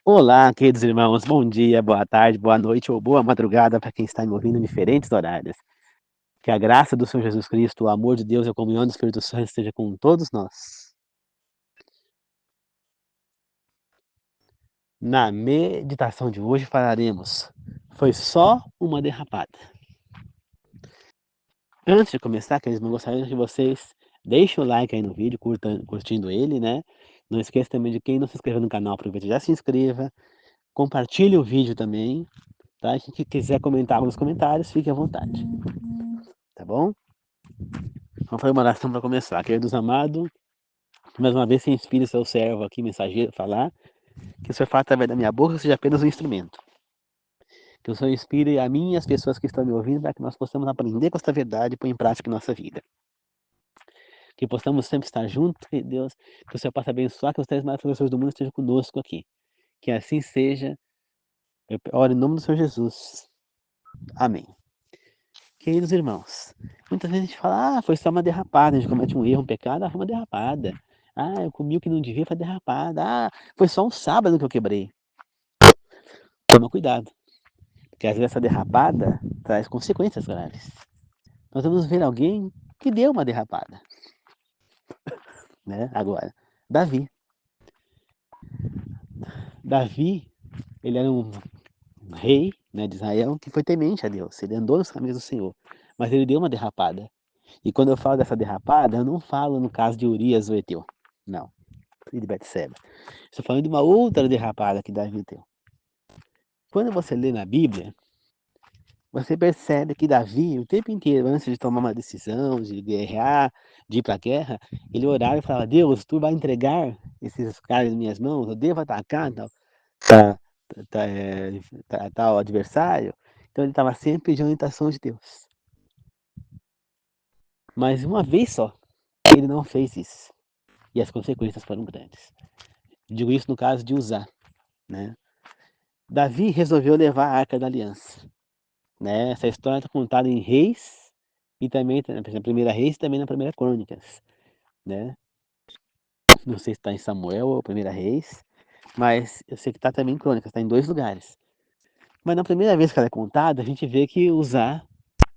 Olá, queridos irmãos, bom dia, boa tarde, boa noite ou boa madrugada para quem está me ouvindo em diferentes horários. Que a graça do Senhor Jesus Cristo, o amor de Deus e a comunhão do Espírito Santo esteja com todos nós. Na meditação de hoje falaremos, foi só uma derrapada. Antes de começar, queridos irmãos, gostaria que vocês deixem o like aí no vídeo, curtindo ele, né? Não esqueça também de quem não se inscreveu no canal, aproveita e já se inscreva. Compartilhe o vídeo também, tá? Quem quiser comentar nos comentários, fique à vontade, tá bom? Vamos fazer uma oração para começar. Queridos amados, mais uma vez se inspire seu servo aqui, mensageiro, falar, que o Senhor fale através da minha boca seja apenas um instrumento. Que o Senhor inspire a mim e as pessoas que estão me ouvindo para que nós possamos aprender com esta verdade e pôr em prática em nossa vida. Que possamos sempre estar juntos, que Deus, que o Senhor possa abençoar, que os 3 maiores professores do mundo estejam conosco aqui. Que assim seja. Eu oro em nome do Senhor Jesus. Amém. Queridos irmãos, muitas vezes a gente fala, foi só uma derrapada, a gente comete um erro, um pecado, foi uma derrapada. Eu comi o que não devia, foi derrapada. Foi só um sábado que eu quebrei. Toma cuidado, porque às vezes essa derrapada traz consequências graves. Nós vamos ver alguém que deu uma derrapada, né? Agora, Davi. Davi, ele era um rei, né, de Israel que foi temente a Deus, ele andou nos caminhos do Senhor, mas ele deu uma derrapada. E quando eu falo dessa derrapada, eu não falo no caso de Urias o Heteu, não, e de Betseba. Estou falando de uma outra derrapada que Davi deu. Quando você lê na Bíblia, você percebe que Davi, o tempo inteiro, antes de tomar uma decisão, de guerrear, de ir para a guerra, ele orava e falava, Deus, tu vai entregar esses caras em minhas mãos, eu devo atacar tá, tal adversário. Então ele estava sempre pedindo orientação de Deus. Mas uma vez só, ele não fez isso. E as consequências foram grandes. Digo isso no caso de Uzá, né? Davi resolveu levar a Arca da Aliança, né? Essa história está contada em Reis e também na primeira Reis e também na primeira Crônicas, né? Não sei se está em Samuel ou primeira Reis, mas eu sei que está também em Crônicas, está em 2 lugares. Mas na primeira vez que ela é contada, a gente vê que Uzá,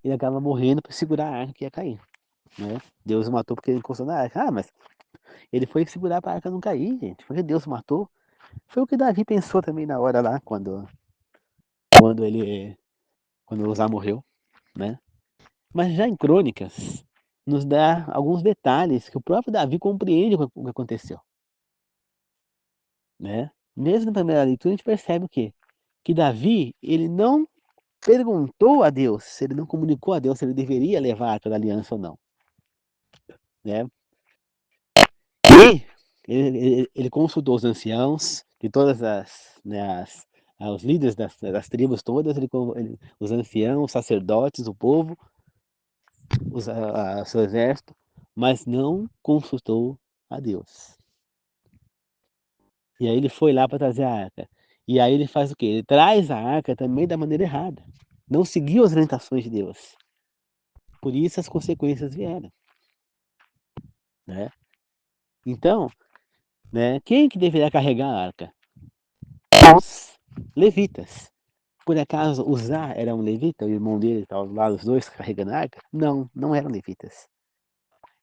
ele acaba morrendo para segurar a arca que ia cair, né? Deus o matou porque ele encostou na arca. Mas ele foi segurar para a arca não cair, gente. Foi que Deus o matou. Foi o que Davi pensou também na hora lá, quando ele, quando Uzá morreu, né? Mas já em Crônicas, nos dá alguns detalhes que o próprio Davi compreende o que aconteceu, né? Mesmo na primeira leitura, a gente percebe o quê? Que Davi, ele não perguntou a Deus, ele não comunicou a Deus se ele deveria levar a arca da aliança ou não, né? E ele consultou os anciãos de todas os líderes das tribos todas, os anciãos, os sacerdotes, o povo, seu exército, mas não consultou a Deus. E aí ele foi lá para trazer a arca. E aí ele faz o quê? Ele traz a arca também da maneira errada. Não seguiu as orientações de Deus. Por isso as consequências vieram, né? Então, né, quem que deveria carregar a arca? Os levitas. Por acaso Uzá era um levita? O irmão dele estava lá, os dois carregando a arca? Não, não eram levitas.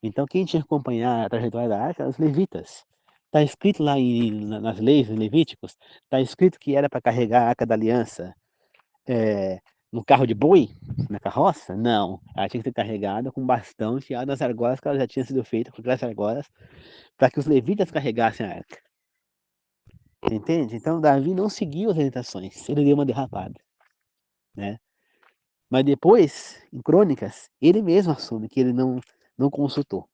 Então quem tinha que acompanhar a trajetória da arca eram os levitas. Está escrito lá nas leis, em Levíticos, está escrito que era para carregar a arca da aliança no carro de boi, na carroça? Não, ela tinha que ser carregada com bastão tirado das argolas que ela já tinha sido feita com aquelas argolas, para que os levitas carregassem a arca. Entende? Então Davi não seguiu as orientações, ele deu uma derrapada, né? Mas depois, em Crônicas, ele mesmo assume que ele não consultou,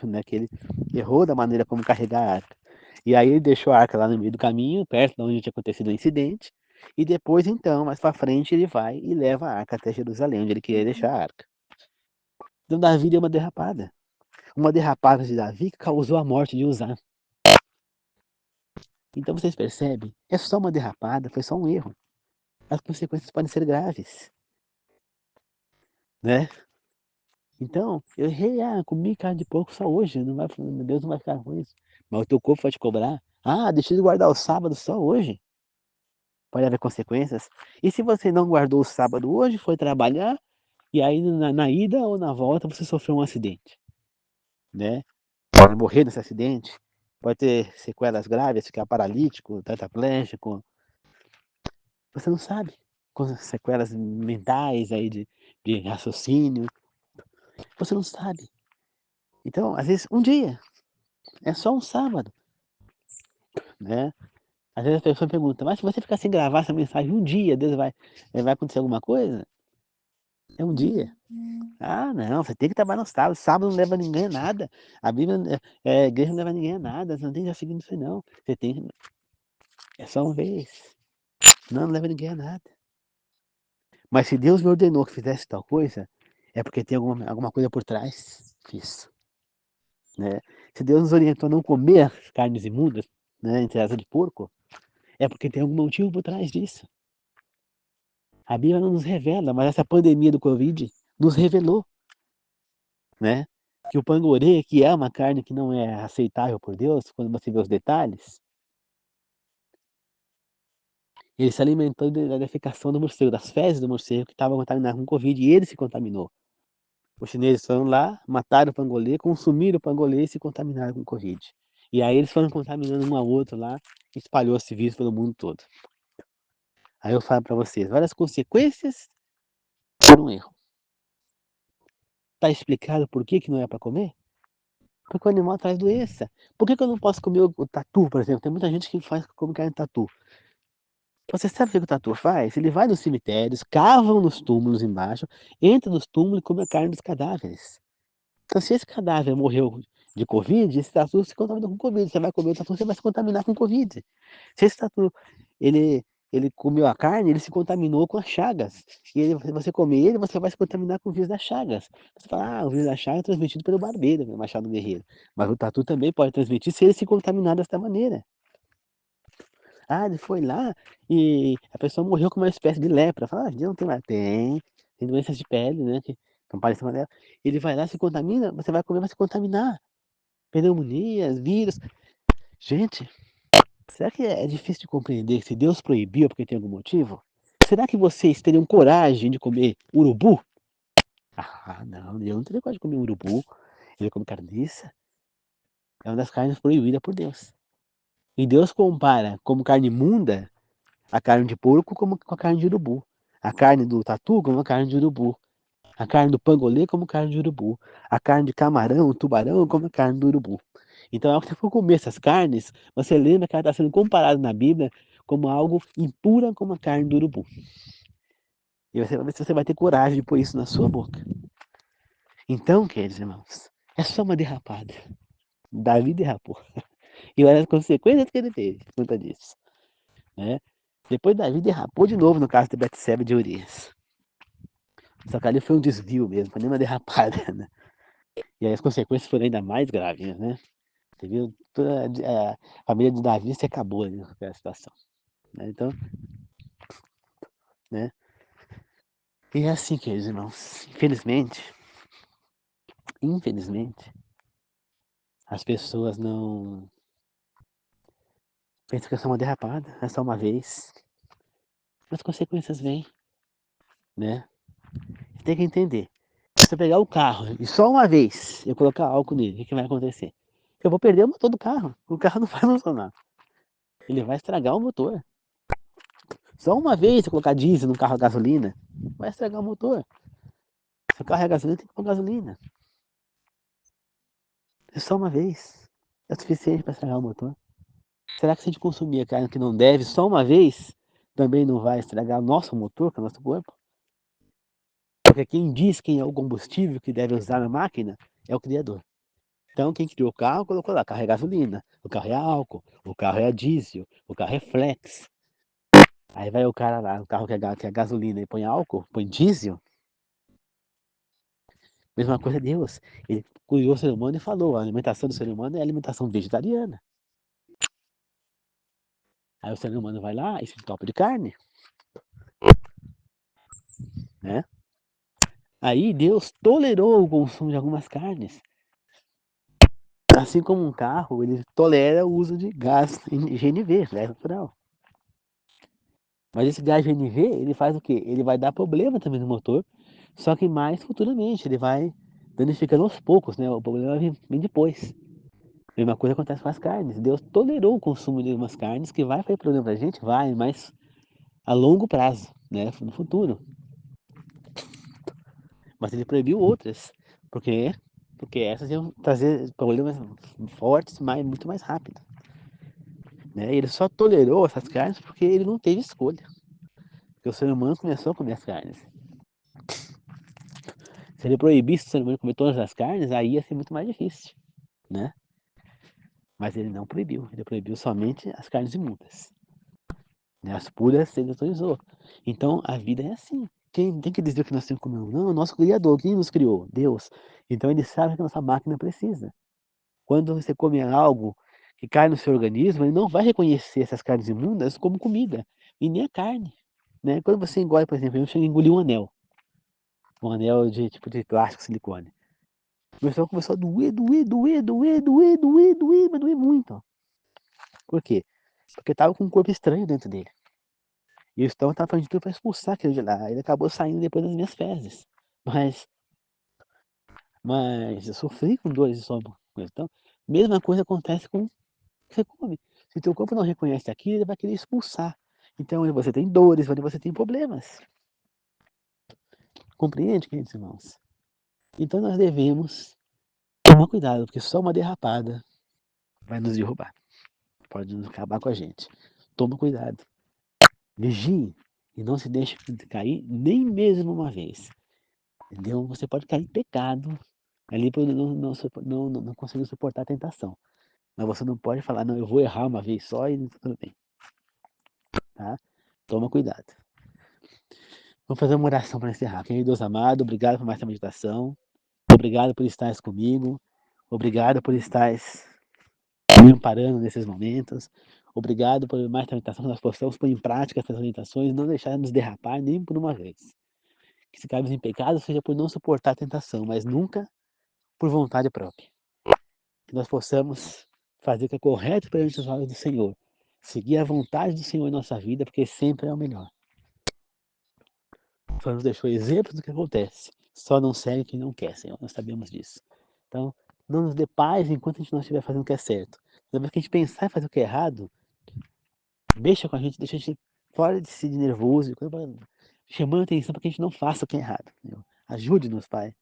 né? Que ele errou da maneira como carregar a arca. E aí ele deixou a arca lá no meio do caminho, perto de onde tinha acontecido o incidente, e depois então, mais para frente, ele vai e leva a arca até Jerusalém, onde ele queria deixar a arca. Então Davi deu uma derrapada de Davi que causou a morte de Uzá. Então vocês percebem, é só uma derrapada, foi só um erro. As consequências podem ser graves, né? Então, eu errei, comi carne de porco só hoje, Deus não vai ficar com isso. Mas o teu corpo vai te cobrar. Deixei de guardar o sábado só hoje. pode haver consequências. E se você não guardou o sábado hoje, foi trabalhar, e aí na ida ou na volta você sofreu um acidente, né? Pode morrer nesse acidente, pode ter sequelas graves, ficar paralítico, tetraplégico, você não sabe. Com sequelas mentais aí de raciocínio, você não sabe. Então, às vezes, um dia, é só um sábado, né? Às vezes a pessoa pergunta, mas se você ficar sem gravar essa mensagem um dia, Deus vai acontecer alguma coisa? É um dia. Ah, não, você tem que trabalhar no sábado. Sábado não leva ninguém a nada. A Bíblia, a igreja não leva ninguém a nada. Você não tem que estar seguindo isso aí, não. Você tem que. É só uma vez. Não, não leva ninguém a nada. Mas se Deus me ordenou que fizesse tal coisa, é porque tem alguma coisa por trás disso, né? Se Deus nos orientou a não comer as carnes imundas, né, entre asa de porco, é porque tem algum motivo por trás disso. A Bíblia não nos revela, mas essa pandemia do Covid nos revelou, né? Que o pangorê, que é uma carne que não é aceitável por Deus, quando você vê os detalhes, ele se alimentou da defecação do morcego, das fezes do morcego que estava contaminado com Covid e ele se contaminou. Os chineses foram lá, mataram o pangolê, consumiram o pangolê e se contaminaram com Covid. E aí eles foram contaminando um ao outro lá, e espalhou esse vírus pelo mundo todo. Aí eu falo para vocês, várias consequências por um erro. Tá explicado por que não é para comer? Porque o animal traz doença. Por que eu não posso comer o tatu, por exemplo? Tem muita gente que come carne de tatu. Você sabe o que o tatu faz? Ele vai nos cemitérios, cavam nos túmulos embaixo, entra nos túmulos e come a carne dos cadáveres. Então, se esse cadáver morreu de Covid, esse tatu se contaminou com Covid. Você vai comer o tatu, você vai se contaminar com Covid. Se esse tatu, ele, ele comeu a carne, ele se contaminou com as chagas. E você comer ele, você vai se contaminar com o vírus das chagas. Você fala, o vírus da chaga é transmitido pelo barbeiro, pelo machado guerreiro. Mas o tatu também pode transmitir se ele se contaminar dessa maneira. Ah, ele foi lá e a pessoa morreu com uma espécie de lepra. Fala, não tem mais. Tem doenças de pele, né? Que estão parecendo dela. Ele vai lá, se contamina, você vai comer, vai se contaminar. Pneumonias, vírus. Gente, será que é difícil de compreender que se Deus proibiu é porque tem algum motivo? Será que vocês teriam coragem de comer urubu? Ah, não, eu não teria coragem de comer urubu. Ele come carniça. É uma das carnes proibidas por Deus. E Deus compara como carne imunda a carne de porco como com a carne de urubu. A carne do tatu como a carne de urubu. A carne do pangolê como carne de urubu. A carne de camarão, tubarão como a carne do urubu. Então, ao que você for comer essas carnes, você lembra que ela está sendo comparada na Bíblia como algo impura como a carne do urubu. E você vai ver se você vai ter coragem de pôr isso na sua boca. Então, queridos irmãos, é só uma derrapada. Davi derrapou. E olha as consequências que ele teve por conta disso, né? Depois Davi derrapou de novo no caso de Betseba de Urias. Só que ali foi um desvio mesmo, foi nem uma derrapada, né? E aí as consequências foram ainda mais graves, né? Você viu, toda a família de Davi se acabou ali naquela situação, né? Então, né? E é assim, queridos irmãos, infelizmente, as pessoas não pensam que é só uma derrapada, é só uma vez. As consequências vêm, né? Você tem que entender. Se você pegar o carro e só uma vez eu colocar álcool nele, o que vai acontecer? Eu vou perder o motor do carro. O carro não vai funcionar. Ele vai estragar o motor. Só uma vez você colocar diesel no carro a gasolina, vai estragar o motor. Se o carro é a gasolina, tem que pôr gasolina. É só uma vez. É o suficiente para estragar o motor. Será que se a gente consumir a carne que não deve só uma vez, também não vai estragar o nosso motor, que é o nosso corpo? Porque quem diz quem é o combustível que deve usar na máquina é o Criador. Então quem criou o carro colocou lá, o carro é gasolina, o carro é álcool, o carro é diesel, o carro é flex. Aí vai o cara lá, o carro que é gasolina e põe álcool, põe diesel. Mesma coisa é Deus. Ele criou o ser humano e falou, a alimentação do ser humano é alimentação vegetariana. Aí o ser humano vai lá e se entope de carne, né? Aí Deus tolerou o consumo de algumas carnes. Assim como um carro, ele tolera o uso de gás GNV, gás natural. Mas esse gás GNV, ele faz o quê? Ele vai dar problema também no motor, só que mais futuramente, ele vai danificando aos poucos, né? O problema vem depois. A mesma coisa acontece com as carnes. Deus tolerou o consumo de algumas carnes que vai fazer problema pra gente, vai, mas a longo prazo, né? No futuro. Mas ele proibiu outras, porque porque essas iam trazer problemas fortes, mas muito mais rápido, né? E ele só tolerou essas carnes porque ele não teve escolha. Porque o ser humano começou a comer as carnes. Se ele proibisse o ser humano comer todas as carnes, aí ia ser muito mais difícil, né? Mas ele não proibiu, ele proibiu somente as carnes imundas, né? As puras ele autorizou. Então a vida é assim. Quem tem que dizer o que nós temos que comer? Não, o nosso Criador, quem nos criou? Deus. Então ele sabe que a nossa máquina precisa. Quando você come algo que cai no seu organismo, ele não vai reconhecer essas carnes imundas como comida, e nem a carne, né? Quando você engole, por exemplo, eu cheguei a engolir um anel de tipo de plástico, silicone. O pessoal começou a doer, mas doer muito. Por quê? Porque tava com um corpo estranho dentro dele. E o estômago tava fazendo de tudo pra expulsar aquilo de lá. Ele acabou saindo depois das minhas fezes. Mas, mas eu sofri com dores de estômago. Então, mesma coisa acontece com o que você come. Se teu corpo não reconhece aquilo, ele vai querer expulsar. Então, onde você tem dores, onde você tem problemas. Compreende, queridos irmãos? Então, nós devemos tomar cuidado, porque só uma derrapada vai nos derrubar. Pode nos acabar com a gente. Toma cuidado. Vigie e não se deixe cair nem mesmo uma vez. Entendeu? Você pode cair em pecado ali por não conseguir suportar a tentação. Mas você não pode falar, não, eu vou errar uma vez só e tudo bem. Tá? Toma cuidado. Vamos fazer uma oração para encerrar. Querido Deus amado, obrigado por mais essa meditação. Obrigado por estares comigo. Obrigado por estares me amparando nesses momentos. Obrigado por mais essa meditação que nós possamos pôr em prática essas orientações e não deixar nos derrapar nem por uma vez. Que se caímos em pecado seja por não suportar a tentação, mas nunca por vontade própria. Que nós possamos fazer o que é correto perante os olhos do Senhor. Seguir a vontade do Senhor em nossa vida, porque sempre é o melhor. Só nos deixou exemplos do que acontece. Só não segue quem não quer, Senhor. Nós sabemos disso. Então, não nos dê paz enquanto a gente não estiver fazendo o que é certo. Toda vez que a gente pensar em fazer o que é errado, mexa com a gente, deixa a gente fora de si de nervoso, chamando a atenção para que a gente não faça o que é errado. Ajude-nos, Pai.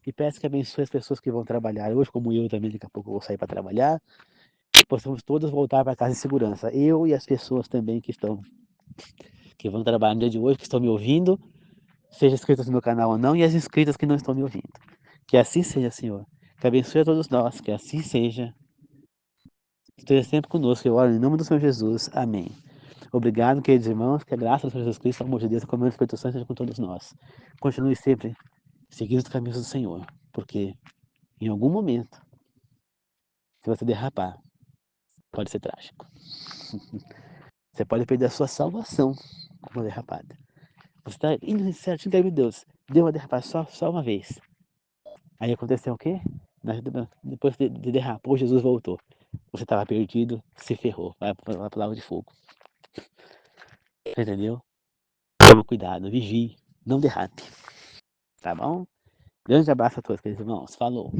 E peço que abençoe as pessoas que vão trabalhar hoje, como eu também, daqui a pouco eu vou sair para trabalhar. Que possamos todos voltar para casa em segurança. Eu e as pessoas também que vão trabalhar no dia de hoje, que estão me ouvindo, seja inscritas no meu canal ou não, e as inscritas que não estão me ouvindo. Que assim seja, Senhor. Que abençoe a todos nós, que assim seja. Esteja sempre conosco, eu oro em nome do Senhor Jesus. Amém. Obrigado, queridos irmãos, que a graça do Senhor Jesus Cristo, o amor de Deus e a comunhão do Espírito Santo seja com todos nós. Continue sempre seguindo os caminhos do Senhor, porque em algum momento, se você derrapar, pode ser trágico. Você pode perder a sua salvação com uma derrapada. Você está indo certinho caminho de Deus, deu uma derrapada só uma vez. Aí aconteceu o quê? Depois de derrapou, Jesus voltou. Você estava perdido, se ferrou, vai para o lago de fogo. Entendeu? Toma cuidado, vigie, não derrape. Tá bom? Grande abraço a todos, queridos irmãos. Falou!